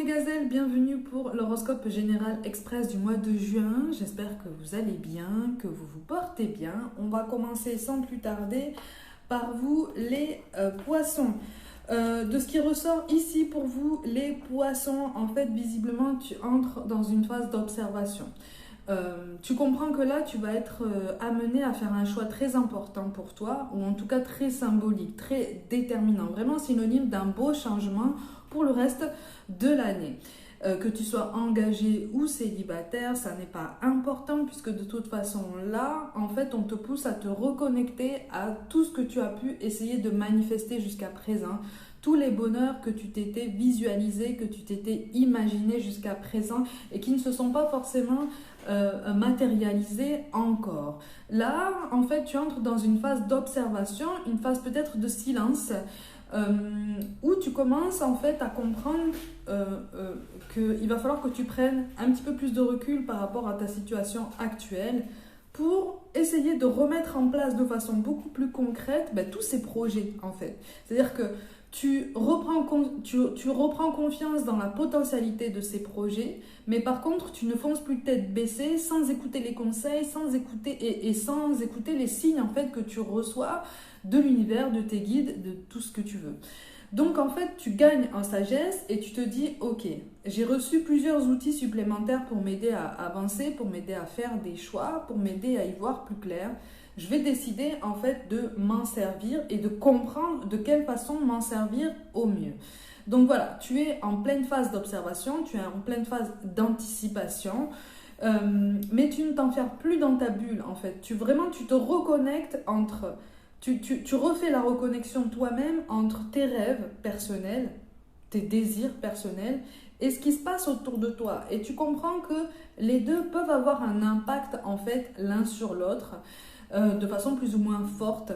mes gazelles, bienvenue pour l'horoscope général express du mois de juin. J'espère que vous allez bien, que vous vous portez bien. On va commencer sans plus tarder par vous les poissons. De ce qui ressort ici pour vous les poissons, en fait visiblement tu entres dans une phase d'observation. Tu comprends que là tu vas être amené à faire un choix très important pour toi, ou en tout cas très symbolique, très déterminant, vraiment synonyme d'un beau changement pour le reste de l'année. Que tu sois engagé ou célibataire, ça n'est pas important puisque de toute façon là, en fait, on te pousse à te reconnecter à tout ce que tu as pu essayer de manifester jusqu'à présent, tous les bonheurs que tu t'étais visualisé, que tu t'étais imaginé jusqu'à présent et qui ne se sont pas forcément matérialisés encore. Là, en fait, tu entres dans une phase d'observation, une phase peut-être de silence, où tu commences en fait à comprendre qu'il va falloir que tu prennes un petit peu plus de recul par rapport à ta situation actuelle pour essayer de remettre en place de façon beaucoup plus concrète tous ces projets en fait. C'est-à-dire que tu reprends confiance dans la potentialité de ces projets, mais par contre, tu ne fonces plus tête baissée sans écouter les conseils, sans écouter les signes en fait que tu reçois de l'univers, de tes guides, de tout ce que tu veux. Donc en fait, tu gagnes en sagesse et tu te dis, ok, j'ai reçu plusieurs outils supplémentaires pour m'aider à avancer, pour m'aider à faire des choix, pour m'aider à y voir plus clair. Je vais décider en fait de m'en servir et de comprendre de quelle façon m'en servir au mieux. Donc voilà, tu es en pleine phase d'observation, tu es en pleine phase d'anticipation, mais tu ne t'enfermes plus dans ta bulle en fait. Tu te reconnectes entre... Tu refais la reconnexion toi-même entre tes rêves personnels, tes désirs personnels et ce qui se passe autour de toi. Et tu comprends que les deux peuvent avoir un impact en fait l'un sur l'autre de façon plus ou moins forte.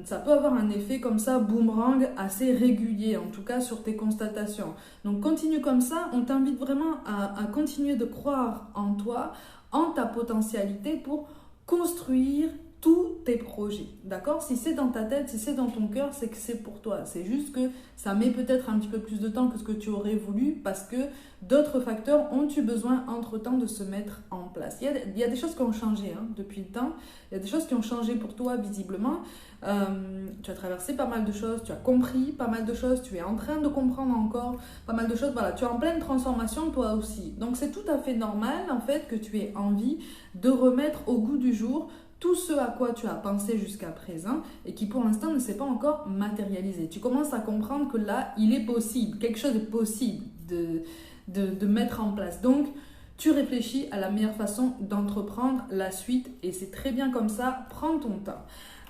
Ça peut avoir un effet comme ça, boomerang, assez régulier, en tout cas sur tes constatations. Donc continue comme ça, on t'invite vraiment à continuer de croire en toi, en ta potentialité pour construire tous tes projets, d'accord? Si c'est dans ta tête, si c'est dans ton cœur, c'est que c'est pour toi. C'est juste que ça met peut-être un petit peu plus de temps que ce que tu aurais voulu parce que d'autres facteurs ont eu besoin entre-temps de se mettre en place. Il y a des choses qui ont changé depuis le temps. Il y a des choses qui ont changé pour toi visiblement. Tu as traversé pas mal de choses, tu as compris pas mal de choses, tu es en train de comprendre encore pas mal de choses. Voilà, tu es en pleine transformation toi aussi. Donc c'est tout à fait normal en fait que tu aies envie de remettre au goût du jour tout ce à quoi tu as pensé jusqu'à présent et qui pour l'instant ne s'est pas encore matérialisé. Tu commences à comprendre que là, il est possible, quelque chose est possible de mettre en place. Donc, tu réfléchis à la meilleure façon d'entreprendre la suite et c'est très bien comme ça, prends ton temps.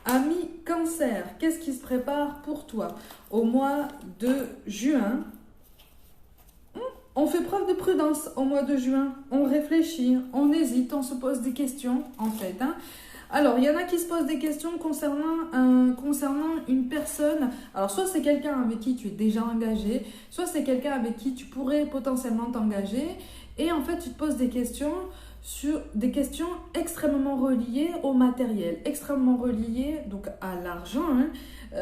Ami Cancer, qu'est-ce qui se prépare pour toi au mois de juin? On fait preuve de prudence au mois de juin, on réfléchit, on hésite, on se pose des questions en fait. Alors, il y en a qui se posent des questions concernant une personne. Alors, soit c'est quelqu'un avec qui tu es déjà engagé, soit c'est quelqu'un avec qui tu pourrais potentiellement t'engager. Et en fait, tu te poses des questions sur des questions extrêmement reliées au matériel, extrêmement reliées donc à l'argent.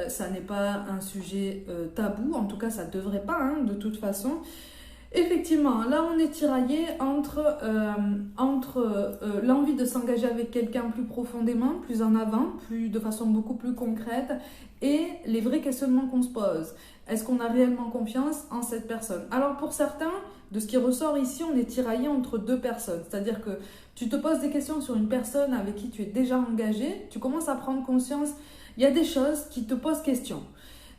Ça n'est pas un sujet tabou, en tout cas, ça ne devrait pas de toute façon. Effectivement, là on est tiraillé entre l'envie de s'engager avec quelqu'un plus profondément, plus en avant, de façon beaucoup plus concrète et les vrais questionnements qu'on se pose. Est-ce qu'on a réellement confiance en cette personne? Alors pour certains, de ce qui ressort ici, on est tiraillé entre deux personnes. C'est-à-dire que tu te poses des questions sur une personne avec qui tu es déjà engagé, tu commences à prendre conscience, il y a des choses qui te posent question.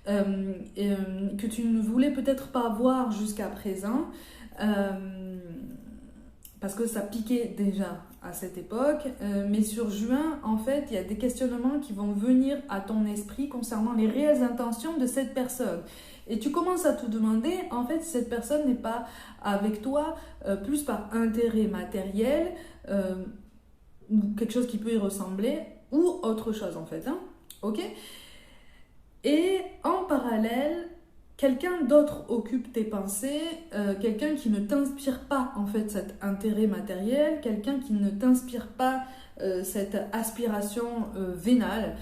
Que tu ne voulais peut-être pas voir jusqu'à présent parce que ça piquait déjà à cette époque, mais sur juin en fait il y a des questionnements qui vont venir à ton esprit concernant les réelles intentions de cette personne et tu commences à te demander en fait si cette personne n'est pas avec toi plus par intérêt matériel ou quelque chose qui peut y ressembler ou autre chose en fait, ok? Et en parallèle, quelqu'un d'autre occupe tes pensées, quelqu'un qui ne t'inspire pas en fait cet intérêt matériel, quelqu'un qui ne t'inspire pas cette aspiration vénale,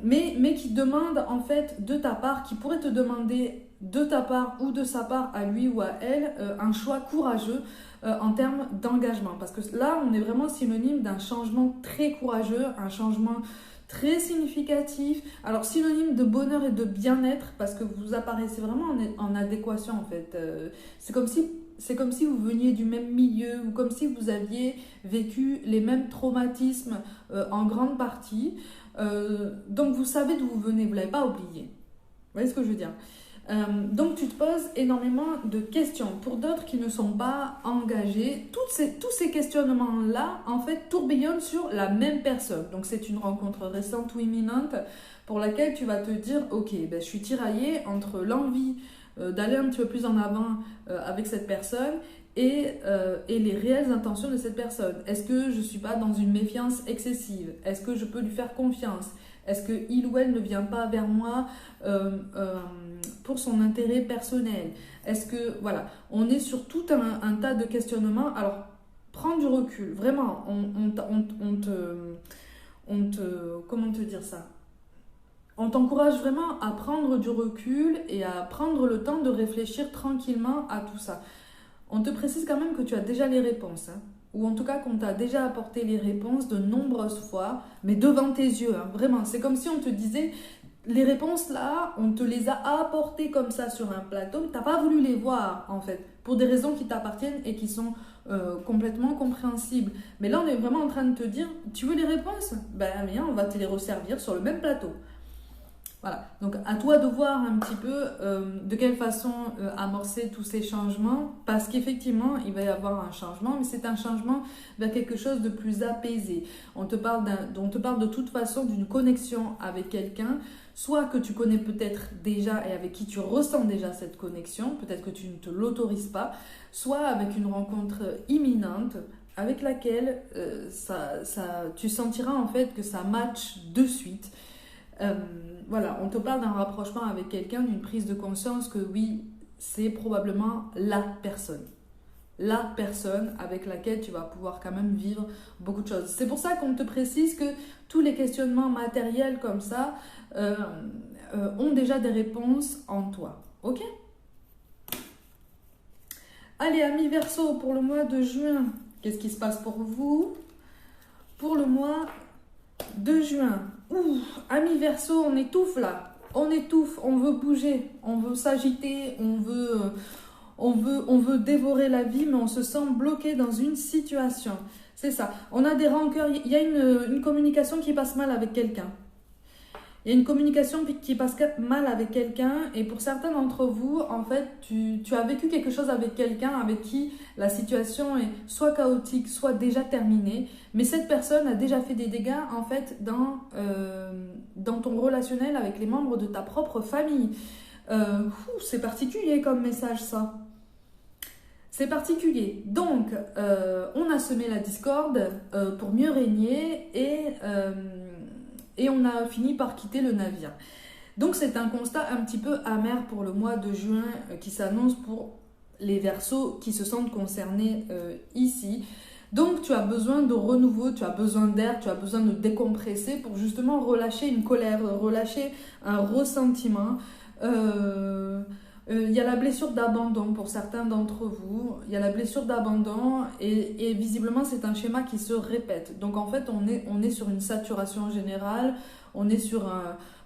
mais qui demande en fait de ta part, qui pourrait te demander de ta part ou de sa part à lui ou à elle, un choix courageux en termes d'engagement. Parce que là, on est vraiment synonyme d'un changement très courageux, un changement très significatif. Alors, synonyme de bonheur et de bien-être, parce que vous apparaissez vraiment en adéquation, en fait. C'est comme si vous veniez du même milieu, ou comme si vous aviez vécu les mêmes traumatismes en grande partie. Donc, vous savez d'où vous venez, vous ne l'avez pas oublié. Vous voyez ce que je veux dire? Donc tu te poses énormément de questions. Pour d'autres qui ne sont pas engagés, tous ces questionnements-là, en fait, tourbillonnent sur la même personne. Donc c'est une rencontre récente ou imminente pour laquelle tu vas te dire, ok, ben, je suis tiraillée entre l'envie d'aller un petit peu plus en avant avec cette personne et les réelles intentions de cette personne. Est-ce que je ne suis pas dans une méfiance excessive? Est-ce que je peux lui faire confiance? Est-ce qu'il ou elle ne vient pas vers moi pour son intérêt personnel? Est-ce que, voilà, on est sur tout un tas de questionnements. Alors, prends du recul, vraiment, comment te dire ça? On t'encourage vraiment à prendre du recul et à prendre le temps de réfléchir tranquillement à tout ça. On te précise quand même que tu as déjà les réponses, hein, ou en tout cas qu'on t'a déjà apporté les réponses de nombreuses fois, mais devant tes yeux, hein, vraiment. C'est comme si on te disait, les réponses là, on te les a apportées comme ça sur un plateau, tu n'as pas voulu les voir en fait, pour des raisons qui t'appartiennent et qui sont complètement compréhensibles. Mais là, on est vraiment en train de te dire, tu veux les réponses? Ben viens, on va te les resservir sur le même plateau. Voilà, donc à toi de voir un petit peu de quelle façon amorcer tous ces changements, parce qu'effectivement, il va y avoir un changement, mais c'est un changement vers quelque chose de plus apaisé. On te parle de toute façon d'une connexion avec quelqu'un, soit que tu connais peut-être déjà et avec qui tu ressens déjà cette connexion, peut-être que tu ne te l'autorises pas, soit avec une rencontre imminente, avec laquelle tu sentiras en fait que ça match de suite. Voilà, on te parle d'un rapprochement avec quelqu'un, d'une prise de conscience que oui, c'est probablement la personne avec laquelle tu vas pouvoir quand même vivre beaucoup de choses. C'est pour ça qu'on te précise que tous les questionnements matériels comme ça ont déjà des réponses en toi. Ok? Allez, amis Verseau, pour le mois de juin, qu'est-ce qui se passe pour vous? Pour le mois de juin, amis Verseau, on étouffe là, on étouffe, on veut bouger, on veut s'agiter, on veut dévorer la vie, mais on se sent bloqué dans une situation. C'est ça, on a des rancœurs, il y a une communication qui passe mal avec quelqu'un. Il y a une communication qui passe mal avec quelqu'un et pour certains d'entre vous, en fait, tu as vécu quelque chose avec quelqu'un avec qui la situation est soit chaotique, soit déjà terminée, mais cette personne a déjà fait des dégâts en fait dans ton relationnel avec les membres de ta propre famille. C'est particulier comme message ça. C'est particulier. Donc, on a semé la discorde pour mieux régner et on a fini par quitter le navire. Donc c'est un constat un petit peu amer pour le mois de juin qui s'annonce pour les Verseaux qui se sentent concernés ici. Donc tu as besoin de renouveau, tu as besoin d'air, tu as besoin de décompresser pour justement relâcher une colère, relâcher un ressentiment. Il y a la blessure d'abandon pour certains d'entre vous, il y a la blessure d'abandon et visiblement c'est un schéma qui se répète. Donc en fait on est sur une saturation générale, on est sur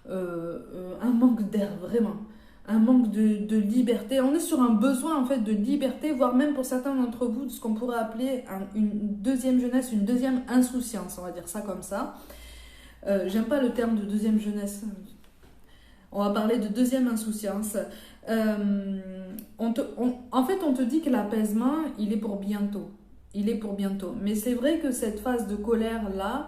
un manque d'air vraiment, un manque de liberté, on est sur un besoin en fait de liberté, voire même pour certains d'entre vous de ce qu'on pourrait appeler une deuxième jeunesse, une deuxième insouciance, on va dire ça comme ça. J'aime pas le terme de deuxième jeunesse. On va parler de deuxième insouciance. En fait, on te dit que l'apaisement, il est pour bientôt. Il est pour bientôt. Mais c'est vrai que cette phase de colère-là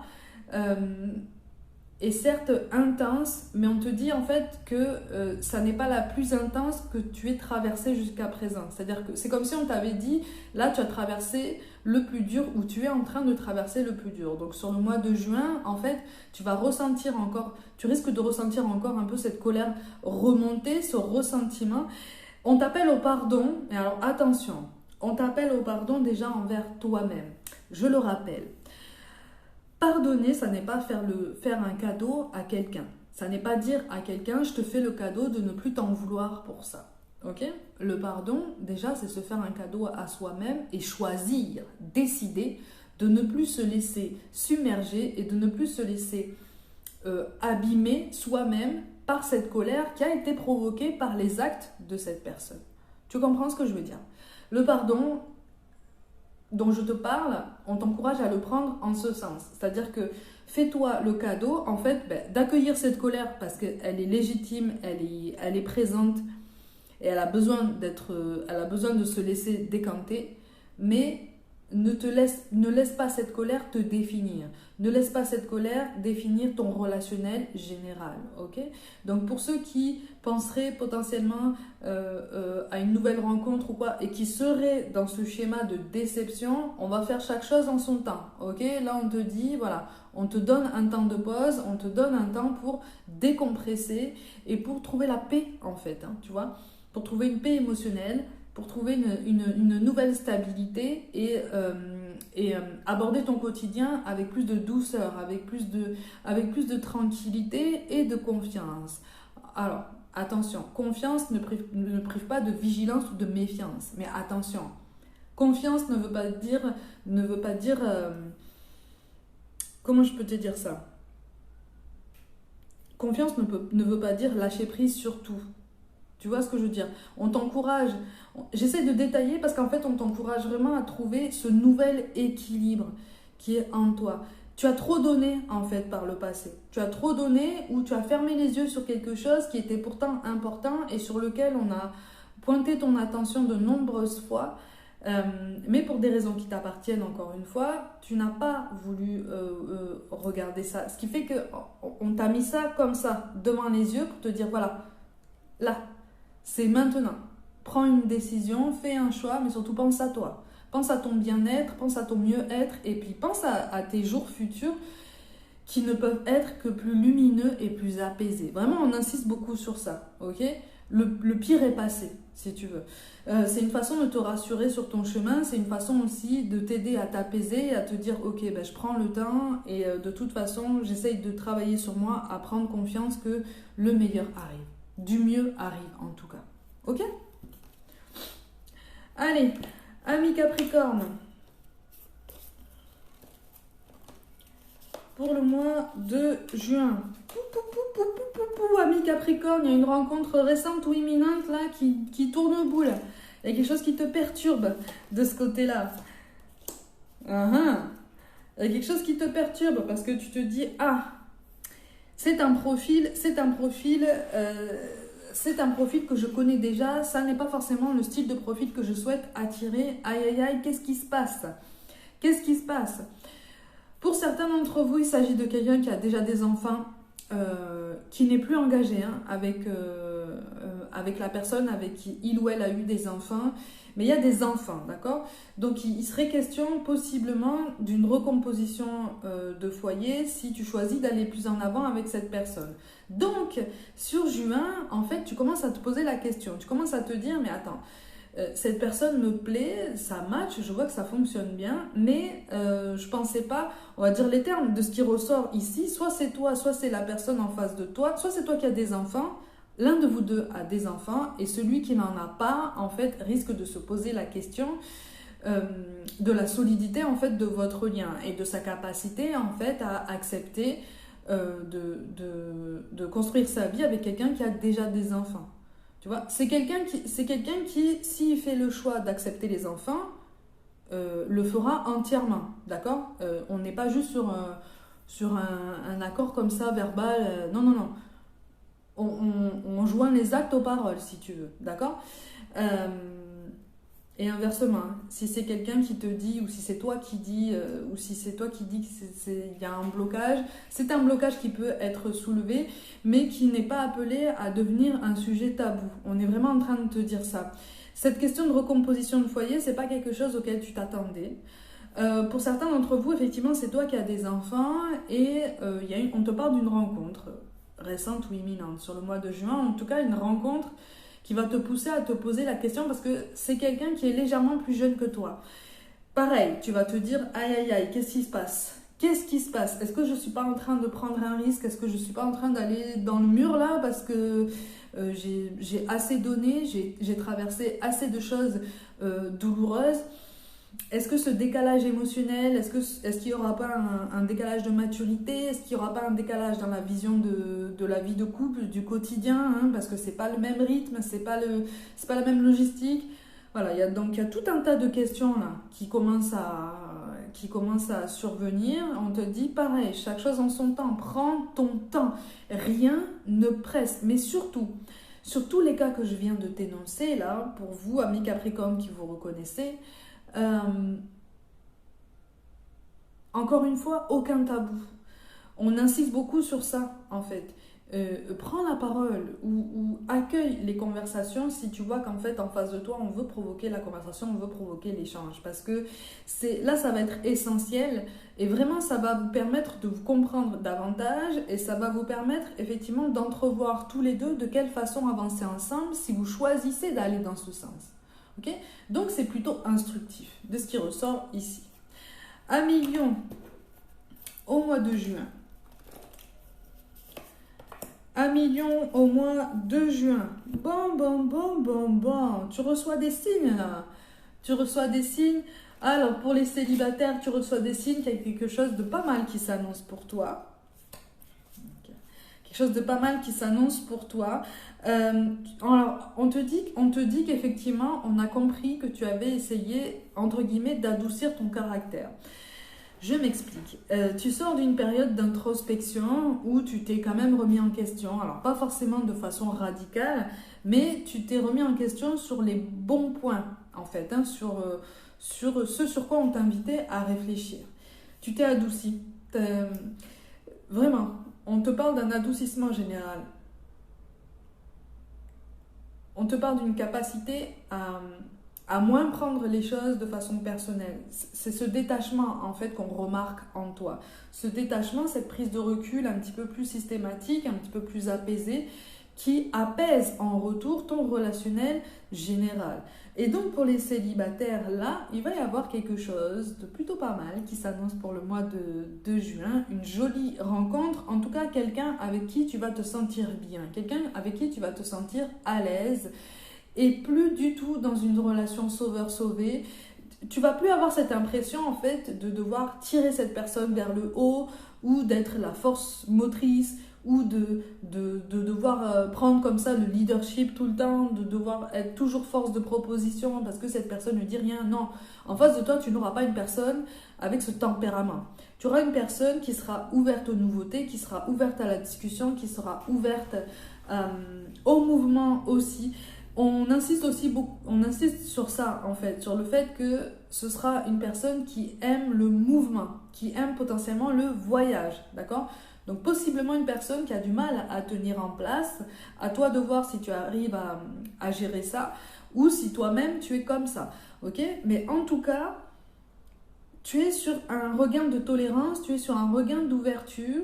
est certes intense, mais on te dit en fait que ça n'est pas la plus intense que tu aies traversée jusqu'à présent. C'est-à-dire que c'est comme si on t'avait dit, là tu as traversé le plus dur ou tu es en train de traverser le plus dur. Donc sur le mois de juin, en fait, tu risques de ressentir encore un peu cette colère remonter, ce ressentiment. On t'appelle au pardon, et alors attention, on t'appelle au pardon déjà envers toi-même. Je le rappelle. Pardonner, ça n'est pas faire un cadeau à quelqu'un. Ça n'est pas dire à quelqu'un, je te fais le cadeau de ne plus t'en vouloir pour ça. Ok? Le pardon, déjà, c'est se faire un cadeau à soi-même et choisir, décider de ne plus se laisser submerger et de ne plus se laisser abîmer soi-même par cette colère qui a été provoquée par les actes de cette personne. Tu comprends ce que je veux dire? Le pardon dont je te parle, on t'encourage à le prendre en ce sens. C'est-à-dire que fais-toi le cadeau, en fait, d'accueillir cette colère parce qu'elle est légitime, elle est présente et elle a besoin de se laisser décanter, mais ne laisse pas cette colère te définir. Ne laisse pas cette colère définir ton relationnel général, ok? Donc pour ceux qui penseraient potentiellement à une nouvelle rencontre ou quoi, et qui seraient dans ce schéma de déception, on va faire chaque chose en son temps, ok? Là on te dit, voilà, on te donne un temps de pause, on te donne un temps pour décompresser et pour trouver la paix en fait, hein, tu vois? Pour trouver une paix émotionnelle, pour trouver une nouvelle stabilité et aborder ton quotidien avec plus de douceur, avec plus de tranquillité et de confiance. Alors, attention, confiance ne prive pas de vigilance ou de méfiance, mais attention, confiance ne veut pas dire comment je peux te dire ça? Confiance ne veut pas dire lâcher prise sur tout. Tu vois ce que je veux dire? On t'encourage, j'essaie de détailler parce qu'en fait on t'encourage vraiment à trouver ce nouvel équilibre qui est en toi. Tu as trop donné en fait par le passé. Tu as trop donné ou tu as fermé les yeux sur quelque chose qui était pourtant important et sur lequel on a pointé ton attention de nombreuses fois. Mais pour des raisons qui t'appartiennent encore une fois, tu n'as pas voulu regarder ça. Ce qui fait qu'on t'a mis ça comme ça devant les yeux pour te dire voilà, là. C'est maintenant. Prends une décision, fais un choix, mais surtout pense à toi. Pense à ton bien-être, pense à ton mieux-être, et puis pense à tes jours futurs qui ne peuvent être que plus lumineux et plus apaisés. Vraiment, on insiste beaucoup sur ça, ok? Le pire est passé, si tu veux. C'est une façon de te rassurer sur ton chemin, c'est une façon aussi de t'aider à t'apaiser, à te dire, ok, je prends le temps, et de toute façon, j'essaye de travailler sur moi, à prendre confiance que le meilleur arrive. Du mieux arrive en tout cas. Ok? Allez, ami Capricorne. Pour le mois de juin. Ami Capricorne, il y a une rencontre récente ou imminente là qui tourne au bout là. Il y a quelque chose qui te perturbe de ce côté-là. Il y a quelque chose qui te perturbe parce que tu te dis, c'est un profil que je connais déjà, ça n'est pas forcément le style de profil que je souhaite attirer. Aïe aïe aïe, qu'est-ce qui se passe? Qu'est-ce qui se passe? Pour certains d'entre vous, il s'agit de quelqu'un qui a déjà des enfants, qui n'est plus engagé avec la personne avec qui il ou elle a eu des enfants, mais il y a des enfants, d'accord? Donc il serait question possiblement d'une recomposition de foyer si tu choisis d'aller plus en avant avec cette personne. Donc sur juin, en fait, tu commences à te poser la question, tu commences à te dire, mais attends, cette personne me plaît, ça match, je vois que ça fonctionne bien, mais je pensais pas, on va dire les termes de ce qui ressort ici, soit c'est toi, soit c'est la personne en face de toi, soit c'est toi qui as des enfants, l'un de vous deux a des enfants, et celui qui n'en a pas, en fait, risque de se poser la question de la solidité, en fait, de votre lien, et de sa capacité, en fait, à accepter de construire sa vie avec quelqu'un qui a déjà des enfants. Tu vois, c'est quelqu'un qui, s'il fait le choix d'accepter les enfants, le fera entièrement, d'accord? On n'est pas juste sur un accord comme ça, verbal. Non, non, non. On joint les actes aux paroles, si tu veux, d'accord? Et inversement, si c'est quelqu'un qui te dit, ou si c'est toi qui dis, ou si c'est toi qui dis qu'il y a un blocage, c'est un blocage qui peut être soulevé, mais qui n'est pas appelé à devenir un sujet tabou. On est vraiment en train de te dire ça. Cette question de recomposition de foyer, c'est pas quelque chose auquel tu t'attendais. Pour certains d'entre vous, effectivement, c'est toi qui as des enfants et on te parle d'une rencontre récente ou imminente sur le mois de juin. En tout cas, une rencontre qui va te pousser à te poser la question parce que c'est quelqu'un qui est légèrement plus jeune que toi. Pareil, tu vas te dire, aïe aïe aïe, qu'est-ce qui se passe? Qu'est-ce qui se passe? Est-ce que je ne suis pas en train de prendre un risque? Est-ce que je ne suis pas en train d'aller dans le mur là parce que j'ai assez donné, j'ai traversé assez de choses douloureuses? Est-ce que ce décalage émotionnel, est-ce qu'il n'y aura pas un décalage de maturité? Est-ce qu'il n'y aura pas un décalage dans la vision de la vie de couple, du quotidien, hein? Parce que c'est pas le même rythme, c'est pas la même logistique. Voilà, donc il y a tout un tas de questions là qui commencent à survenir. On te dit pareil, chaque chose en son temps, prends ton temps, rien ne presse. Mais surtout, sur tous les cas que je viens de t'énoncer là, pour vous, amis Capricorne qui vous reconnaissez, encore une fois, aucun tabou. On insiste beaucoup sur ça, en fait. Prends la parole ou accueille les conversations si tu vois qu'en fait, en face de toi, on veut provoquer la conversation, on veut provoquer l'échange. Parce que là, ça va être essentiel et vraiment, ça va vous permettre de vous comprendre davantage et ça va vous permettre effectivement d'entrevoir tous les deux de quelle façon avancer ensemble si vous choisissez d'aller dans ce sens. Okay? Donc, c'est plutôt instructif de ce qui ressort ici. Amis Lion, au mois de juin. Amis Lion, au mois de juin. Bon. Tu reçois des signes, là. Tu reçois des signes. Alors, pour les célibataires, tu reçois des signes qu'il y a quelque chose de pas mal qui s'annonce pour toi. Quelque chose de pas mal qui s'annonce pour toi. Alors, on te dit qu'effectivement, on a compris que tu avais essayé, entre guillemets, d'adoucir ton caractère. Je m'explique. Tu sors d'une période d'introspection où tu t'es quand même remis en question. Alors, pas forcément de façon radicale, mais tu t'es remis en question sur les bons points, en fait, hein, sur ce sur quoi on t'invitait à réfléchir. Tu t'es adouci. Vraiment, on te parle d'un adoucissement général. On te parle d'une capacité à moins prendre les choses de façon personnelle. C'est ce détachement, en fait, qu'on remarque en toi. Ce détachement, cette prise de recul un petit peu plus systématique, un petit peu plus apaisée, qui apaise en retour ton relationnel général. Et donc, pour les célibataires, là, il va y avoir quelque chose de plutôt pas mal qui s'annonce pour le mois de juin. Une jolie rencontre, en tout cas, quelqu'un avec qui tu vas te sentir bien, quelqu'un avec qui tu vas te sentir à l'aise et plus du tout dans une relation sauveur-sauvé. Tu vas plus avoir cette impression, en fait, de devoir tirer cette personne vers le haut ou d'être la force motrice ou de devoir prendre comme ça le leadership tout le temps, de devoir être toujours force de proposition parce que cette personne ne dit rien. Non, en face de toi, tu n'auras pas une personne avec ce tempérament. Tu auras une personne qui sera ouverte aux nouveautés, qui sera ouverte à la discussion, qui sera ouverte au mouvement aussi. On insiste sur ça en fait, sur le fait que ce sera une personne qui aime le mouvement, qui aime potentiellement le voyage, d'accord ? Donc possiblement une personne qui a du mal à tenir en place, à toi de voir si tu arrives à gérer ça ou si toi-même tu es comme ça, ok ? Mais en tout cas, tu es sur un regain de tolérance, tu es sur un regain d'ouverture,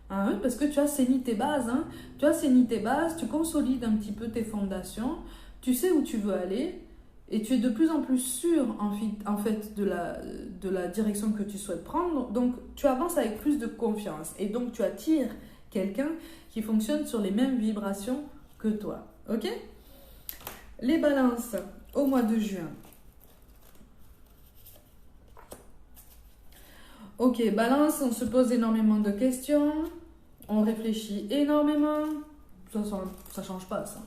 hein, parce que tu as saigné tes bases, hein, tu consolides un petit peu tes fondations, tu sais où tu veux aller et tu es de plus en plus sûr en fait de la direction que tu souhaites prendre, donc tu avances avec plus de confiance et donc tu attires quelqu'un qui fonctionne sur les mêmes vibrations que toi, ok ? Les balances au mois de juin. Ok, balance, on se pose énormément de questions, on réfléchit énormément, ça change pas ça.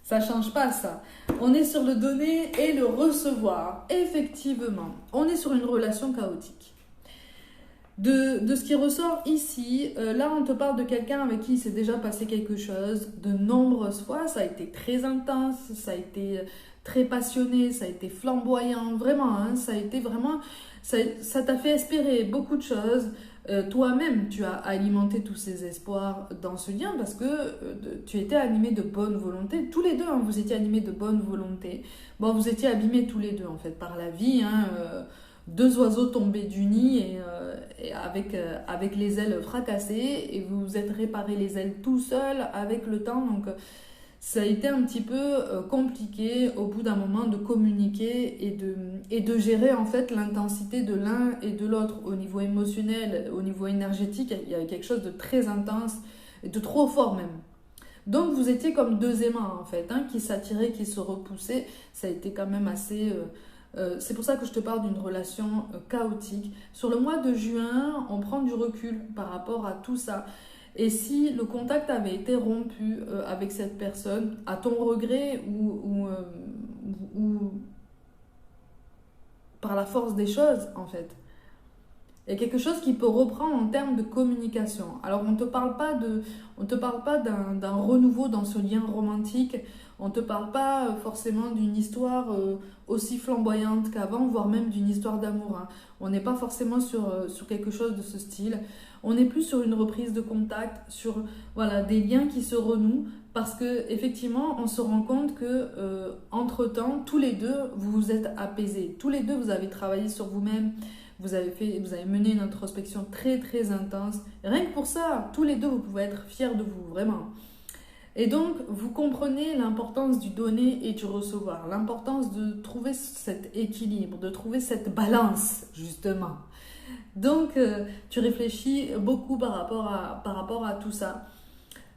Ça change pas ça. On est sur le donner et le recevoir. Effectivement, on est sur une relation chaotique. De ce qui ressort ici, là on te parle de quelqu'un avec qui il s'est déjà passé quelque chose de nombreuses fois. Ça a été très intense, ça a été très passionné, ça a été flamboyant, vraiment, hein, ça a été vraiment... Ça t'a fait espérer beaucoup de choses. Toi-même, tu as alimenté tous ces espoirs dans ce lien parce que tu étais animé de bonne volonté. Tous les deux, hein, vous étiez animés de bonne volonté. Bon, vous étiez abîmés tous les deux, en fait, par la vie. Hein, deux oiseaux tombés du nid et avec les ailes fracassées. Et vous vous êtes réparé les ailes tout seul avec le temps. Donc, ça a été un petit peu compliqué au bout d'un moment de communiquer et de gérer en fait l'intensité de l'un et de l'autre. Au niveau émotionnel, au niveau énergétique, il y avait quelque chose de très intense et de trop fort même. Donc vous étiez comme deux aimants en fait, hein, qui s'attiraient, qui se repoussaient. Ça a été quand même assez... c'est pour ça que je te parle d'une relation chaotique. Sur le mois de juin, on prend du recul par rapport à tout ça. Et si le contact avait été rompu avec cette personne, à ton regret ou par la force des choses en fait, il y a quelque chose qui peut reprendre en termes de communication. Alors on te parle pas d'un renouveau dans ce lien romantique. On te parle pas forcément d'une histoire aussi flamboyante qu'avant, voire même d'une histoire d'amour, hein. On n'est pas forcément sur quelque chose de ce style. On est plus sur une reprise de contact, sur voilà, des liens qui se renouent, parce que effectivement, on se rend compte que entre-temps, tous les deux, vous vous êtes apaisés. Tous les deux, vous avez travaillé sur vous-même. Vous avez mené une introspection très très intense. Et rien que pour ça, tous les deux, vous pouvez être fiers de vous, vraiment. Et donc, vous comprenez l'importance du donner et du recevoir, l'importance de trouver cet équilibre, de trouver cette balance, justement. Donc, tu réfléchis beaucoup par rapport à tout ça.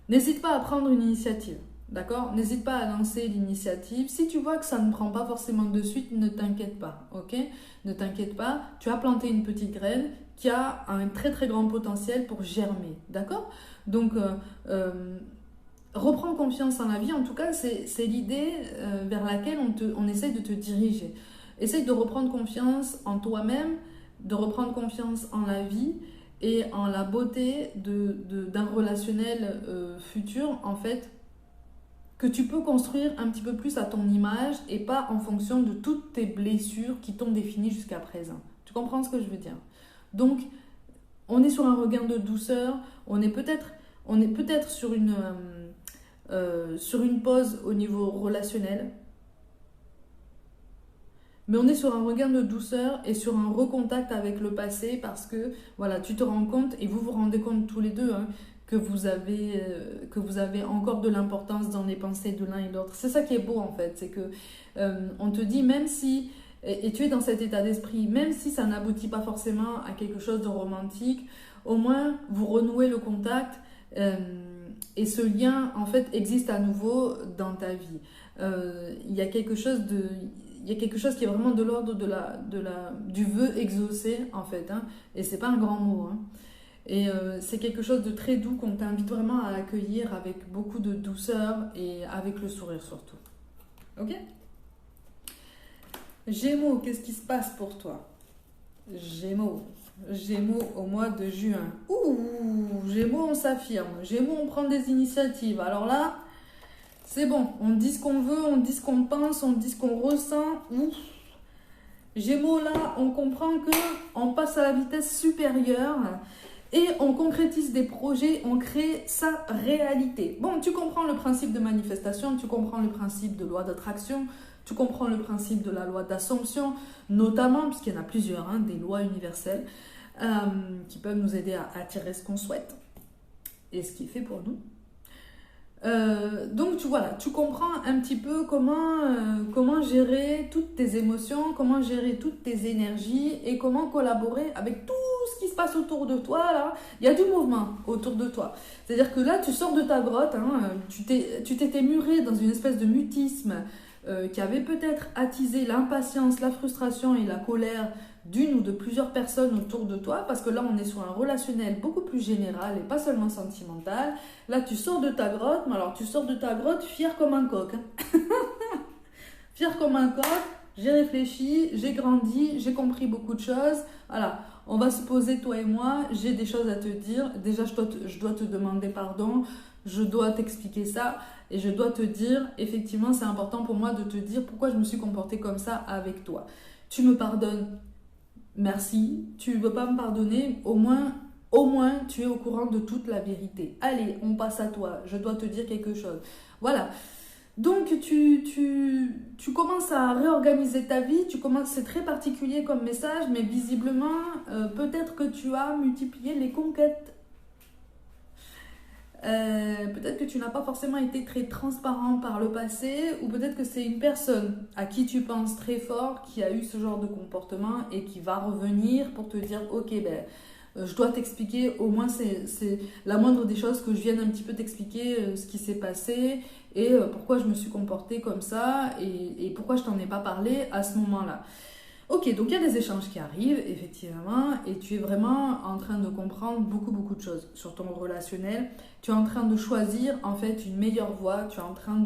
N'hésite pas à prendre une initiative, d'accord? N'hésite pas à lancer l'initiative. Si tu vois que ça ne prend pas forcément de suite, ne t'inquiète pas, ok? Ne t'inquiète pas, tu as planté une petite graine qui a un très très grand potentiel pour germer, d'accord? Donc, reprends confiance en la vie. En tout cas, c'est l'idée vers laquelle on essaye de te diriger. Essaye de reprendre confiance en toi-même, de reprendre confiance en la vie et en la beauté d'un relationnel futur, en fait, que tu peux construire un petit peu plus à ton image et pas en fonction de toutes tes blessures qui t'ont défini jusqu'à présent. Tu comprends ce que je veux dire? Donc, on est sur un regain de douceur, on est peut-être sur une pause au niveau relationnel, mais on est sur un regain de douceur et sur un recontact avec le passé parce que voilà, tu te rends compte et vous vous rendez compte tous les deux, hein, que vous avez encore de l'importance dans les pensées de l'un et de l'autre. C'est ça qui est beau en fait, c'est que on te dit même si, et tu es dans cet état d'esprit, même si ça n'aboutit pas forcément à quelque chose de romantique, au moins vous renouez le contact et ce lien en fait existe à nouveau dans ta vie. Il y a quelque chose qui est vraiment de l'ordre du vœu exaucé en fait, hein, et c'est pas un grand mot, hein. Et c'est quelque chose de très doux qu'on t'invite vraiment à accueillir avec beaucoup de douceur et avec le sourire surtout. Ok? Gémeaux, qu'est-ce qui se passe pour toi? Gémeaux au mois de juin. Ouh, Gémeaux, on s'affirme. Gémeaux, on prend des initiatives. Alors là, c'est bon. On dit ce qu'on veut, on dit ce qu'on pense, on dit ce qu'on ressent. Ouf. Gémeaux, là, on comprend que on passe à la vitesse supérieure. Et on concrétise des projets, on crée sa réalité. Bon, tu comprends le principe de manifestation, tu comprends le principe de loi d'attraction, tu comprends le principe de la loi d'assomption, notamment, puisqu'il y en a plusieurs, hein, des lois universelles qui peuvent nous aider à attirer ce qu'on souhaite et ce qui est fait pour nous. Donc tu comprends un petit peu comment gérer toutes tes émotions, comment gérer toutes tes énergies et comment collaborer avec tout ce qui se passe autour de toi. Là, il y a du mouvement autour de toi. C'est-à-dire que là, tu sors de ta grotte, hein, tu t'étais muré dans une espèce de mutisme qui avait peut-être attisé l'impatience, la frustration et la colère d'une ou de plusieurs personnes autour de toi, parce que là on est sur un relationnel beaucoup plus général et pas seulement sentimental. Là tu sors de ta grotte, mais alors tu sors de ta grotte fier comme un coq, hein. Fier comme un coq, j'ai réfléchi, j'ai grandi, j'ai compris beaucoup de choses, voilà, on va se poser toi et moi, j'ai des choses à te dire, déjà je dois te demander pardon, je dois t'expliquer ça et je dois te dire, effectivement c'est important pour moi de te dire pourquoi je me suis comportée comme ça avec toi. Tu me pardonnes? Merci, tu ne veux pas me pardonner, au moins tu es au courant de toute la vérité. Allez, on passe à toi, je dois te dire quelque chose. Voilà, donc tu commences à réorganiser ta vie, c'est très particulier comme message, mais visiblement, peut-être que tu as multiplié les conquêtes. Peut-être que tu n'as pas forcément été très transparent par le passé, ou peut-être que c'est une personne à qui tu penses très fort qui a eu ce genre de comportement et qui va revenir pour te dire ok, ben, je dois t'expliquer, au moins c'est la moindre des choses que je vienne un petit peu t'expliquer ce qui s'est passé et pourquoi je me suis comportée comme ça et pourquoi je t'en ai pas parlé à ce moment-là. Ok, donc il y a des échanges qui arrivent, effectivement, et tu es vraiment en train de comprendre beaucoup de choses sur ton relationnel. Tu es en train de choisir, en fait, une meilleure voie. Tu es en train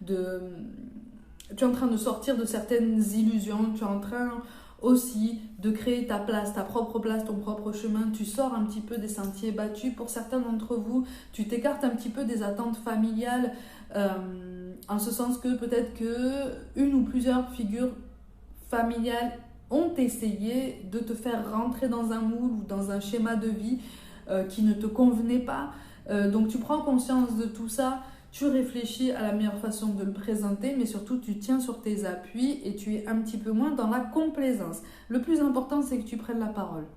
tu es en train de sortir de certaines illusions. Tu es en train aussi de créer ta place, ta propre place, ton propre chemin. Tu sors un petit peu des sentiers battus. Pour certains d'entre vous, tu t'écartes un petit peu des attentes familiales, en ce sens que peut-être que une ou plusieurs figures familiales ont essayé de te faire rentrer dans un moule ou dans un schéma de vie qui ne te convenait pas. Donc tu prends conscience de tout ça, tu réfléchis à la meilleure façon de le présenter, mais surtout tu tiens sur tes appuis et tu es un petit peu moins dans la complaisance. Le plus important, c'est que tu prennes la parole.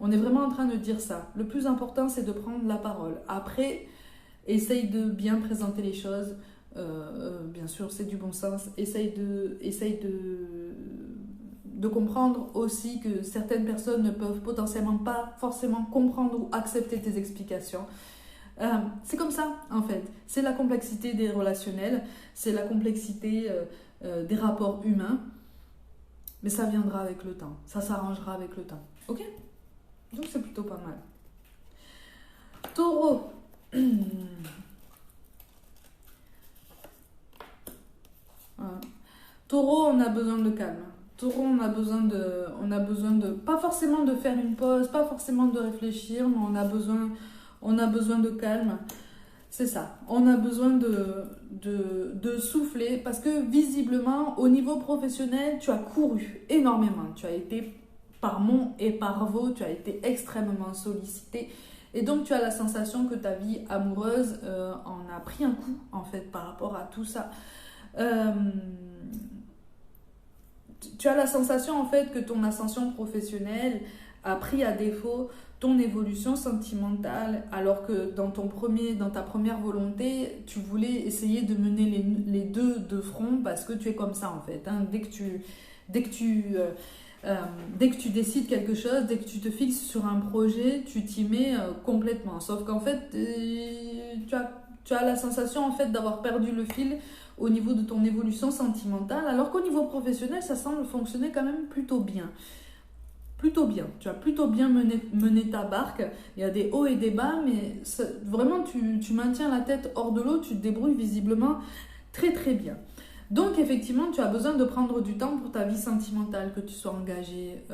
On est vraiment en train de dire ça. Le plus important, c'est de prendre la parole. Après, essaye de bien présenter les choses. Bien sûr, c'est du bon sens. Essaye de comprendre aussi que certaines personnes ne peuvent potentiellement pas forcément comprendre ou accepter tes explications. C'est comme ça, en fait. C'est la complexité des relationnels, c'est la complexité des rapports humains. Mais ça viendra avec le temps. Ça s'arrangera avec le temps. Ok? Donc c'est plutôt pas mal. Taureau. Taureau, on a besoin de calme. Taureau, on a besoin de, pas forcément de faire une pause, pas forcément de réfléchir, mais on a besoin de calme. C'est ça. On a besoin de souffler parce que visiblement, au niveau professionnel, tu as couru énormément. Tu as été par monts et par vaux, tu as été extrêmement sollicité. Et donc, tu as la sensation que ta vie amoureuse en a pris un coup, en fait, par rapport à tout ça. Tu as la sensation en fait que ton ascension professionnelle a pris à défaut ton évolution sentimentale, alors que dans ta première volonté, tu voulais essayer de mener les deux de front parce que tu es comme ça en fait. Hein. Dès que tu décides quelque chose, dès que tu te fixes sur un projet, tu t'y mets complètement. Sauf qu'en fait, tu as la sensation en fait d'avoir perdu le fil au niveau de ton évolution sentimentale, alors qu'au niveau professionnel, ça semble fonctionner quand même plutôt bien. Plutôt bien. Tu as plutôt bien mené ta barque. Il y a des hauts et des bas, mais vraiment, tu maintiens la tête hors de l'eau, tu te débrouilles visiblement très très bien. Donc effectivement, tu as besoin de prendre du temps pour ta vie sentimentale, que tu sois engagé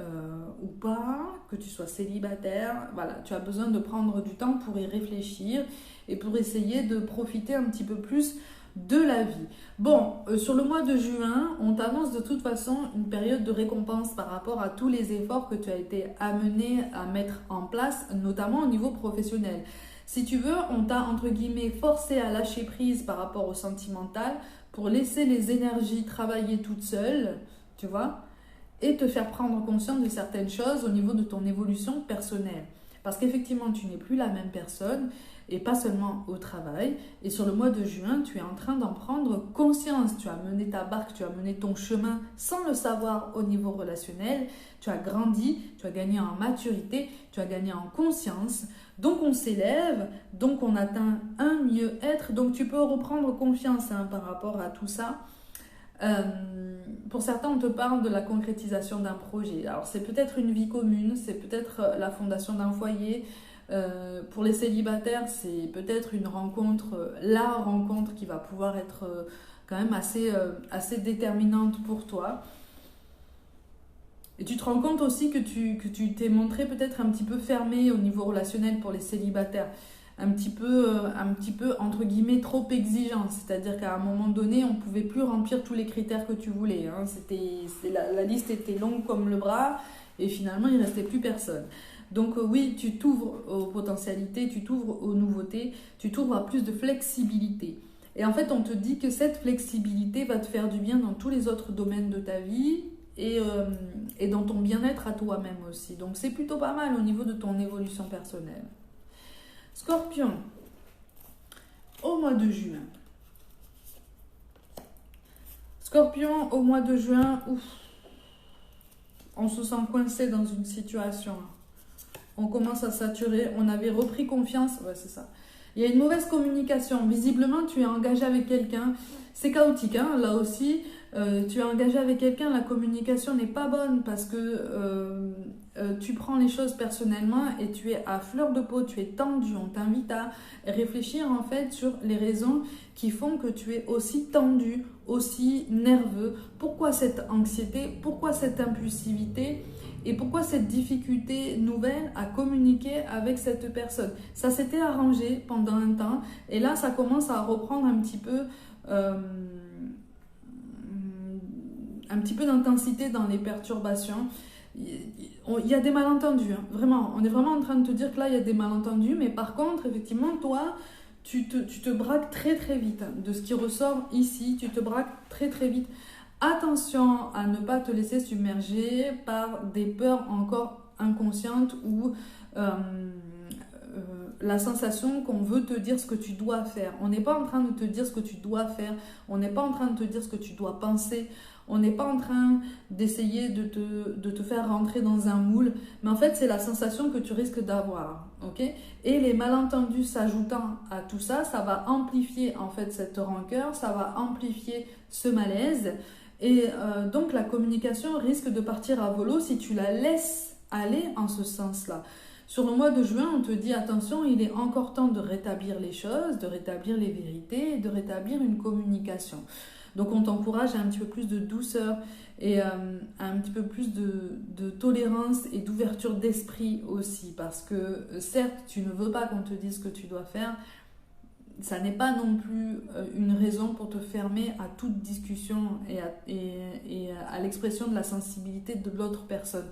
ou pas, que tu sois célibataire. Voilà, tu as besoin de prendre du temps pour y réfléchir et pour essayer de profiter un petit peu plus de la vie. Bon, sur le mois de juin, on t'annonce de toute façon une période de récompense par rapport à tous les efforts que tu as été amené à mettre en place, notamment au niveau professionnel. Si tu veux, on t'a entre guillemets forcé à lâcher prise par rapport au sentimental pour laisser les énergies travailler toutes seules, tu vois, et te faire prendre conscience de certaines choses au niveau de ton évolution personnelle. Parce qu'effectivement, tu n'es plus la même personne, et pas seulement au travail. Et sur le mois de juin, tu es en train d'en prendre conscience. Tu as mené ta barque, tu as mené ton chemin sans le savoir au niveau relationnel. Tu as grandi, tu as gagné en maturité, tu as gagné en conscience. Donc on s'élève, donc on atteint un mieux-être. Donc tu peux reprendre confiance par rapport à tout ça. Pour certains, on te parle de la concrétisation d'un projet. Alors c'est peut-être une vie commune, c'est peut-être la fondation d'un foyer. Pour les célibataires, c'est peut-être une rencontre, la rencontre qui va pouvoir être quand même assez déterminante pour toi. Et tu te rends compte aussi que tu t'es montré peut-être un petit peu fermé au niveau relationnel pour les célibataires. Un petit peu entre guillemets trop exigeant. C'est-à-dire qu'à un moment donné, on ne pouvait plus remplir tous les critères que tu voulais. Hein. La liste était longue comme le bras et finalement, il ne restait plus personne. Donc oui, tu t'ouvres aux potentialités, tu t'ouvres aux nouveautés, tu t'ouvres à plus de flexibilité. Et en fait, on te dit que cette flexibilité va te faire du bien dans tous les autres domaines de ta vie et dans ton bien-être à toi-même aussi. Donc c'est plutôt pas mal au niveau de ton évolution personnelle. Scorpion. au mois de juin. Scorpion, au mois de juin, ouf, on se sent coincé dans une situation. On commence à saturer, on avait repris confiance, ouais c'est ça. Il y a une mauvaise communication, visiblement tu es engagé avec quelqu'un, c'est chaotique hein, là aussi, tu es engagé avec quelqu'un, la communication n'est pas bonne parce que tu prends les choses personnellement et tu es à fleur de peau, tu es tendu, on t'invite à réfléchir en fait sur les raisons qui font que tu es aussi tendu, aussi nerveux, pourquoi cette anxiété, pourquoi cette impulsivité. Et pourquoi cette difficulté nouvelle à communiquer avec cette personne? Ça s'était arrangé pendant un temps et là ça commence à reprendre un petit peu d'intensité dans les perturbations. Il y a des malentendus, hein, vraiment. On est vraiment en train de te dire que là il y a des malentendus, mais par contre effectivement toi tu te braques très très vite de ce qui ressort ici, tu te braques très très vite. Attention à ne pas te laisser submerger par des peurs encore inconscientes ou la sensation qu'on veut te dire ce que tu dois faire. On n'est pas en train de te dire ce que tu dois faire, on n'est pas en train de te dire ce que tu dois penser, on n'est pas en train d'essayer de te faire rentrer dans un moule, mais en fait c'est la sensation que tu risques d'avoir, ok? Et les malentendus s'ajoutant à tout ça, ça va amplifier en fait cette rancœur, ça va amplifier ce malaise. Et donc la communication risque de partir à volo si tu la laisses aller en ce sens-là. Sur le mois de juin, on te dit attention, il est encore temps de rétablir les choses, de rétablir les vérités, de rétablir une communication. Donc on t'encourage à un petit peu plus de douceur et à un petit peu plus de tolérance et d'ouverture d'esprit aussi. Parce que certes, tu ne veux pas qu'on te dise ce que tu dois faire, ça n'est pas non plus une raison pour te fermer à toute discussion et à l'expression de la sensibilité de l'autre personne.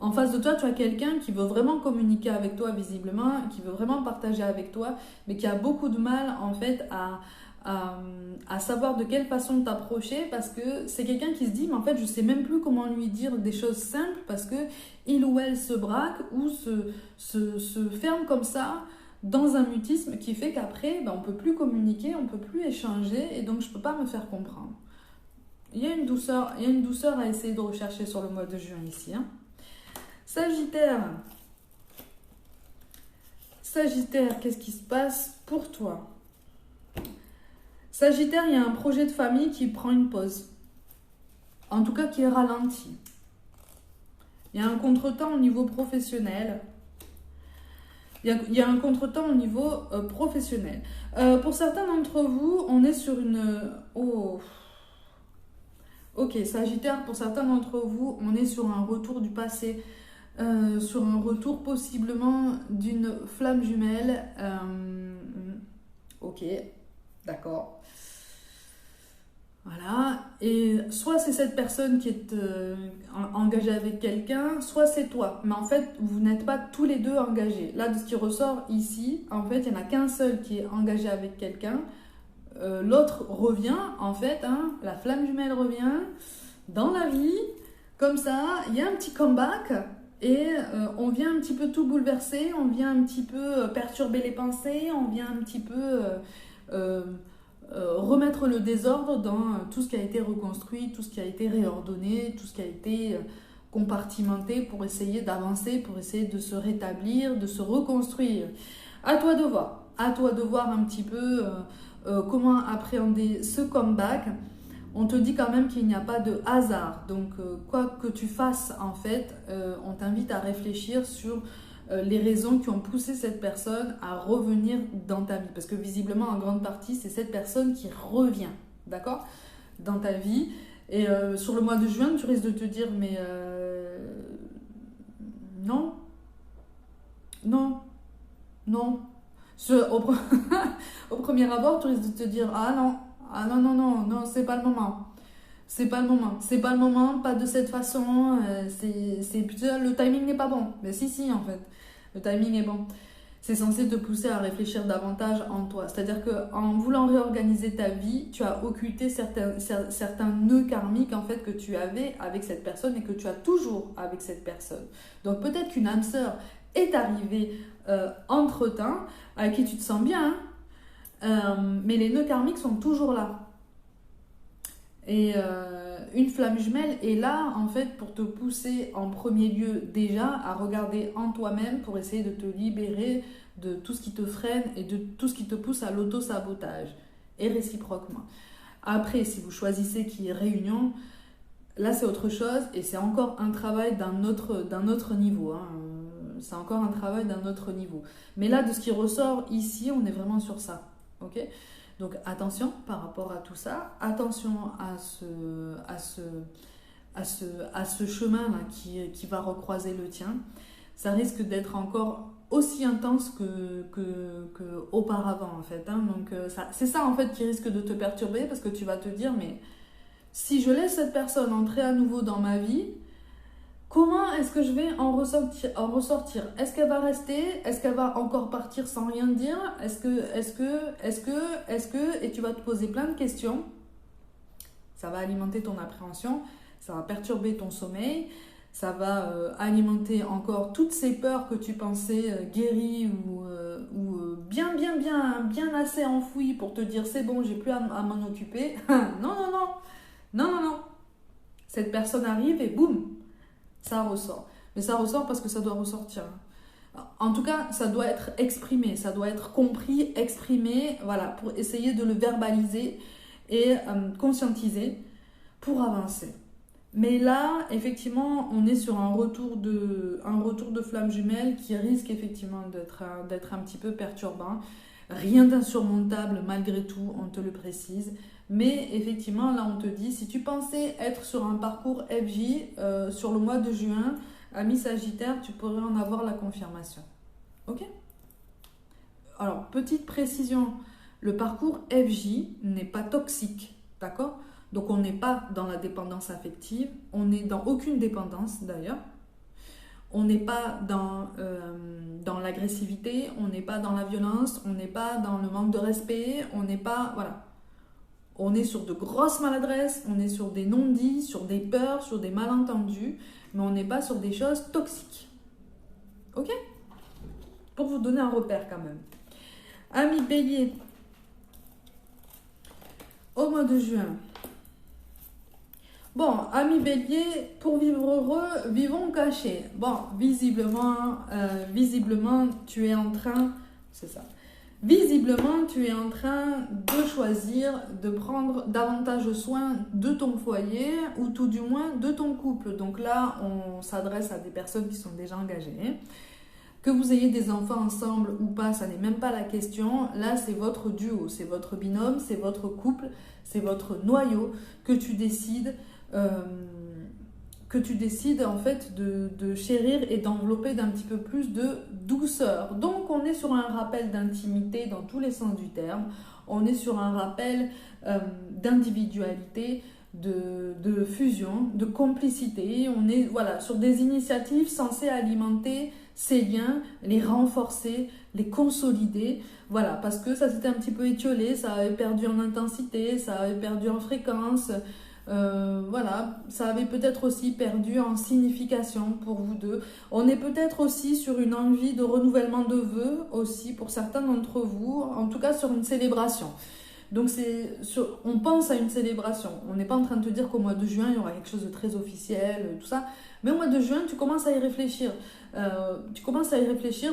En face de toi, tu as quelqu'un qui veut vraiment communiquer avec toi visiblement, qui veut vraiment partager avec toi, mais qui a beaucoup de mal en fait à savoir de quelle façon t'approcher parce que c'est quelqu'un qui se dit mais en fait je sais même plus comment lui dire des choses simples parce que il ou elle se braque ou se ferme comme ça dans un mutisme qui fait qu'après, on ne peut plus communiquer, on ne peut plus échanger et donc je ne peux pas me faire comprendre. Il y a une douceur à essayer de rechercher sur le mois de juin ici. Hein. Sagittaire, qu'est-ce qui se passe pour toi? Sagittaire, il y a un projet de famille qui prend une pause. En tout cas, qui est ralenti. Il y a un contretemps au niveau professionnel. Il y a un contretemps au niveau professionnel. Pour certains d'entre vous, on est sur une... Oh. Ok, Sagittaire, pour certains d'entre vous, on est sur un retour du passé, sur un retour possiblement d'une flamme jumelle. Ok, d'accord. Voilà, et soit c'est cette personne qui est engagée avec quelqu'un, soit c'est toi. Mais en fait, vous n'êtes pas tous les deux engagés. Là, de ce qui ressort ici, en fait, il n'y en a qu'un seul qui est engagé avec quelqu'un. L'autre revient, en fait, hein, la flamme jumelle revient dans la vie. Comme ça, il y a un petit comeback et on vient un petit peu tout bouleverser, on vient un petit peu perturber les pensées, on vient un petit peu... remettre le désordre dans tout ce qui a été reconstruit, tout ce qui a été réordonné, tout ce qui a été compartimenté pour essayer d'avancer, pour essayer de se rétablir, de se reconstruire. À toi de voir un petit peu comment appréhender ce comeback. On te dit quand même qu'il n'y a pas de hasard, donc quoi que tu fasses en fait, on t'invite à réfléchir sur les raisons qui ont poussé cette personne à revenir dans ta vie. Parce que visiblement, en grande partie, c'est cette personne qui revient, d'accord, dans ta vie. Et sur le mois de juin, tu risques de te dire, mais non. Au premier abord, tu risques de te dire, ah non, c'est pas le moment. C'est pas le moment, pas de cette façon, le timing n'est pas bon. Mais si, en fait, le timing est bon. C'est censé te pousser à réfléchir davantage en toi. C'est-à-dire qu'en voulant réorganiser ta vie, tu as occulté certains nœuds karmiques en fait, que tu avais avec cette personne et que tu as toujours avec cette personne. Donc peut-être qu'une âme sœur est arrivée entre-temps, avec qui tu te sens bien, Mais les nœuds karmiques sont toujours là. Et une flamme jumelle est là, en fait, pour te pousser en premier lieu déjà à regarder en toi-même pour essayer de te libérer de tout ce qui te freine et de tout ce qui te pousse à l'auto-sabotage. Et réciproquement. Après, si vous choisissez qu'il y ait réunion, là c'est autre chose et c'est encore un travail d'un autre niveau. Hein. C'est encore un travail d'un autre niveau. Mais là, de ce qui ressort ici, on est vraiment sur ça. Ok ? Donc attention par rapport à tout ça. Attention à ce chemin-là qui va recroiser le tien. Ça risque d'être encore aussi intense que auparavant en fait. Hein. Donc c'est ça en fait qui risque de te perturber parce que tu vas te dire mais si je laisse cette personne entrer à nouveau dans ma vie, comment est-ce que je vais en ressortir? Est-ce qu'elle va rester? Est-ce qu'elle va encore partir sans rien dire? Est-ce que et tu vas te poser plein de questions. Ça va alimenter ton appréhension, ça va perturber ton sommeil. Ça va alimenter encore toutes ces peurs que tu pensais guéries ou bien assez enfouies pour te dire c'est bon, j'ai plus à m'en occuper. Non. Cette personne arrive et boum, ça ressort. Mais ça ressort parce que ça doit ressortir. En tout cas, ça doit être exprimé, ça doit être compris, exprimé, voilà, pour essayer de le verbaliser et conscientiser pour avancer. Mais là, effectivement, on est sur un retour de flamme jumelle qui risque effectivement d'être un petit peu perturbant. Rien d'insurmontable malgré tout, on te le précise. Mais effectivement, là, on te dit, si tu pensais être sur un parcours FJ sur le mois de juin, ami Sagittaire, tu pourrais en avoir la confirmation. Ok ? Alors, petite précision, le parcours FJ n'est pas toxique, d'accord ? Donc on n'est pas dans la dépendance affective, on n'est dans aucune dépendance d'ailleurs, on n'est pas dans l'agressivité, on n'est pas dans la violence, on n'est pas dans le manque de respect, on n'est pas, voilà. On est sur de grosses maladresses, on est sur des non-dits, sur des peurs, sur des malentendus, mais on n'est pas sur des choses toxiques. Ok ? Pour vous donner un repère quand même. Amis Bélier, au mois de juin. Bon, amis Bélier, pour vivre heureux, vivons cachés. Bon, visiblement, tu es en train, c'est ça. Visiblement, tu es en train de choisir de prendre davantage soin de ton foyer ou tout du moins de ton couple. Donc là, on s'adresse à des personnes qui sont déjà engagées. Que vous ayez des enfants ensemble ou pas, ça n'est même pas la question. Là, c'est votre duo, c'est votre binôme, c'est votre couple, c'est votre noyau que tu décides en fait de chérir et d'envelopper d'un petit peu plus de douceur. Donc on est sur un rappel d'intimité dans tous les sens du terme, on est sur un rappel d'individualité, de fusion, de complicité, on est voilà, sur des initiatives censées alimenter ces liens, les renforcer, les consolider, voilà, parce que ça s'était un petit peu étiolé, ça avait perdu en intensité, ça avait perdu en fréquence. Voilà, ça avait peut-être aussi perdu en signification pour vous deux. On est peut-être aussi sur une envie de renouvellement de vœux aussi pour certains d'entre vous, en tout cas sur une célébration. Donc on pense à une célébration. On n'est pas en train de te dire qu'au mois de juin il y aura quelque chose de très officiel, tout ça. Mais au mois de juin tu commences à y réfléchir.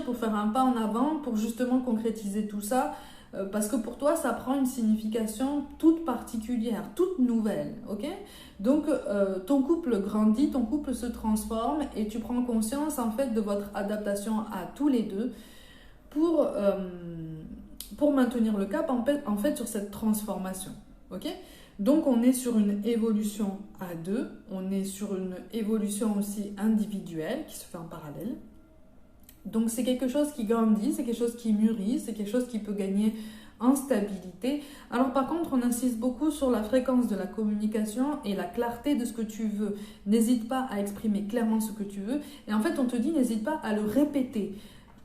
Pour faire un pas en avant, pour justement concrétiser tout ça. Parce que pour toi, ça prend une signification toute particulière, toute nouvelle, ok ? Donc, ton couple grandit, ton couple se transforme et tu prends conscience, en fait, de votre adaptation à tous les deux pour maintenir le cap, en fait, sur cette transformation, ok ? Donc, on est sur une évolution à deux, on est sur une évolution aussi individuelle qui se fait en parallèle. Donc c'est quelque chose qui grandit, c'est quelque chose qui mûrit, c'est quelque chose qui peut gagner en stabilité. Alors par contre, on insiste beaucoup sur la fréquence de la communication et la clarté de ce que tu veux. N'hésite pas à exprimer clairement ce que tu veux. Et en fait, on te dit, n'hésite pas à le répéter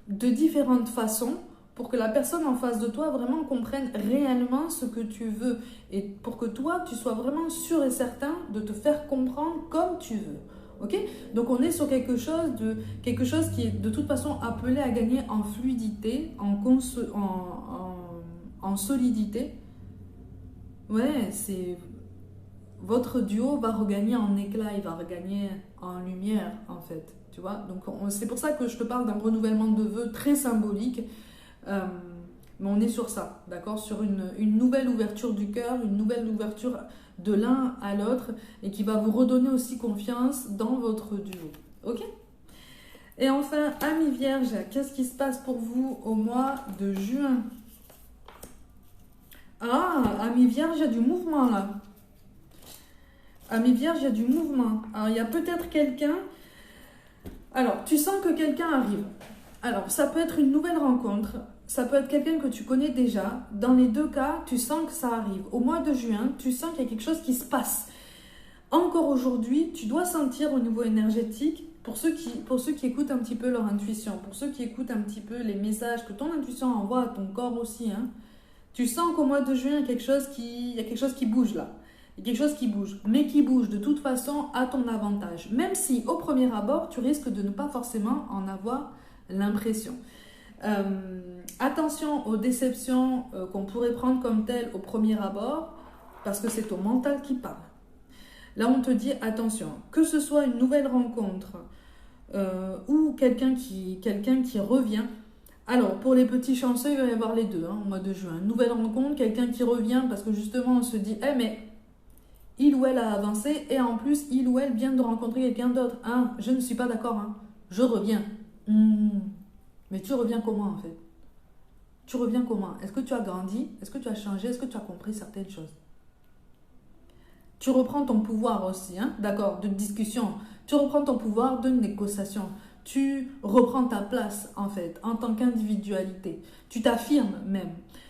de différentes façons pour que la personne en face de toi vraiment comprenne réellement ce que tu veux. Et pour que toi, tu sois vraiment sûr et certain de te faire comprendre comme tu veux. Ok ? Donc on est sur quelque chose qui est de toute façon appelé à gagner en fluidité, en en solidité, ouais, c'est... Votre duo va regagner en éclat, il va regagner en lumière, en fait. Tu vois, donc c'est pour ça que je te parle d'un renouvellement de vœux très symbolique. Mais on est sur ça, d'accord? Sur une nouvelle ouverture du cœur, une nouvelle ouverture de l'un à l'autre et qui va vous redonner aussi confiance dans votre duo. Ok? Et enfin, amis vierges, qu'est-ce qui se passe pour vous au mois de juin? Ah, amis vierges, il y a du mouvement là. Amis vierges, il y a du mouvement. Alors, il y a peut-être quelqu'un... Alors, tu sens que quelqu'un arrive. Alors, ça peut être une nouvelle rencontre. Ça peut être quelqu'un que tu connais déjà. Dans les deux cas, tu sens que ça arrive. Au mois de juin, tu sens qu'il y a quelque chose qui se passe. Encore aujourd'hui, tu dois sentir au niveau énergétique, pour ceux qui écoutent un petit peu leur intuition, pour ceux qui écoutent un petit peu les messages que ton intuition envoie à ton corps aussi, hein, tu sens qu'au mois de juin, il y a quelque chose qui bouge là. Il y a quelque chose qui bouge, mais qui bouge de toute façon à ton avantage. Même si au premier abord, tu risques de ne pas forcément en avoir l'impression. Attention aux déceptions qu'on pourrait prendre comme telles au premier abord, parce que c'est ton mental qui parle. Là, on te dit attention, que ce soit une nouvelle rencontre ou quelqu'un qui revient. Alors, pour les petits chanceux, il va y avoir les deux au mois de juin. Une nouvelle rencontre, quelqu'un qui revient parce que justement, on se dit, mais il ou elle a avancé et en plus, il ou elle vient de rencontrer quelqu'un d'autre. Je ne suis pas d'accord, je reviens. Mais tu reviens comment en fait? Tu reviens comment? Est-ce que tu as grandi? Est-ce que tu as changé? Est-ce que tu as compris certaines choses? Tu reprends ton pouvoir aussi, d'accord, de discussion. Tu reprends ton pouvoir de négociation. Tu reprends ta place, en fait, en tant qu'individualité. Tu t'affirmes même.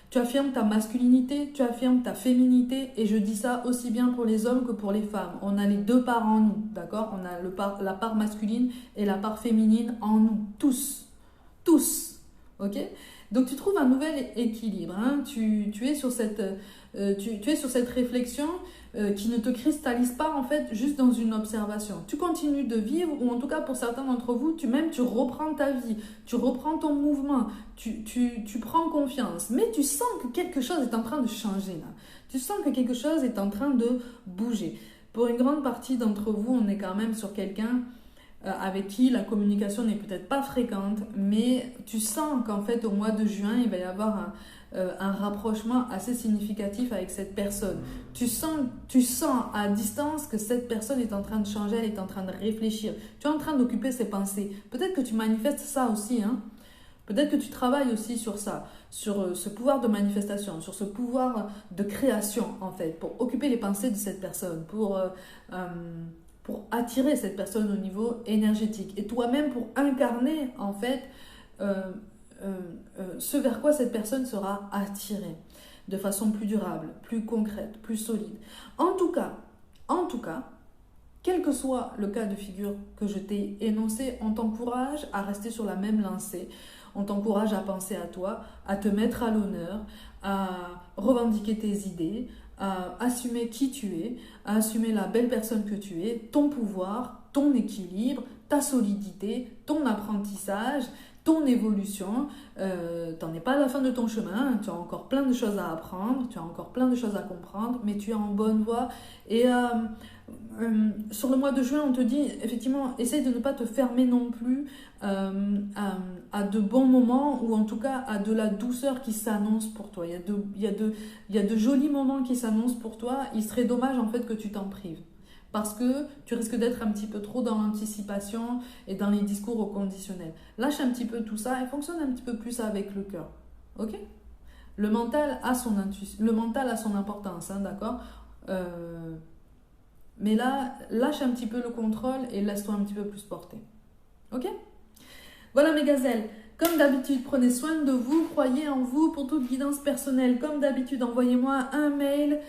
Tu affirmes ta masculinité, tu affirmes ta féminité. Et je dis ça aussi bien pour les hommes que pour les femmes. On a les deux parts en nous, d'accord? On a la part masculine et la part féminine en nous, tous. Tous, ok? Donc tu trouves un nouvel équilibre, tu es sur cette réflexion qui ne te cristallise pas en fait juste dans une observation. Tu continues de vivre, ou en tout cas pour certains d'entre vous, tu reprends ta vie, tu reprends ton mouvement, tu prends confiance, mais tu sens que quelque chose est en train de changer là. Tu sens que quelque chose est en train de bouger. Pour une grande partie d'entre vous, on est quand même sur quelqu'un avec qui la communication n'est peut-être pas fréquente, mais tu sens qu'en fait au mois de juin, il va y avoir un rapprochement assez significatif avec cette personne. Tu sens à distance que cette personne est en train de changer, elle est en train de réfléchir. Tu es en train d'occuper ses pensées. Peut-être que tu manifestes ça aussi, Peut-être que tu travailles aussi sur ça, sur ce pouvoir de manifestation, sur ce pouvoir de création en fait, pour occuper les pensées de cette personne, pour attirer cette personne au niveau énergétique et toi-même pour incarner en fait ce vers quoi cette personne sera attirée de façon plus durable, plus concrète, plus solide. En tout cas, quel que soit le cas de figure que je t'ai énoncé, on t'encourage à rester sur la même lancée, on t'encourage à penser à toi, à te mettre à l'honneur, à revendiquer tes idées, à assumer qui tu es, à assumer la belle personne que tu es, ton pouvoir, ton équilibre, ta solidité, ton apprentissage, ton évolution. T'en es pas à la fin de ton chemin, tu as encore plein de choses à apprendre, tu as encore plein de choses à comprendre, mais tu es en bonne voie. Et sur le mois de juin, on te dit, effectivement, essaye de ne pas te fermer non plus à de bons moments, ou en tout cas à de la douceur qui s'annonce pour toi. Il y a de jolis moments qui s'annoncent pour toi. Il serait dommage en fait que tu t'en prives, parce que tu risques d'être un petit peu trop dans l'anticipation et dans les discours au conditionnel. Lâche un petit peu tout ça et fonctionne un petit peu plus avec le cœur. Ok? Le mental a son intuition, le mental a son importance, d'accord? Mais là, lâche un petit peu le contrôle et laisse-toi un petit peu plus porter. Ok? Voilà mes gazelles. Comme d'habitude, prenez soin de vous, croyez en vous pour toute guidance personnelle. Comme d'habitude, envoyez-moi un mail.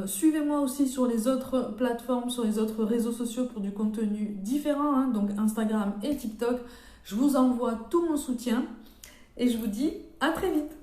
Suivez-moi aussi sur les autres plateformes, sur les autres réseaux sociaux pour du contenu différent, donc Instagram et TikTok. Je vous envoie tout mon soutien et je vous dis à très vite.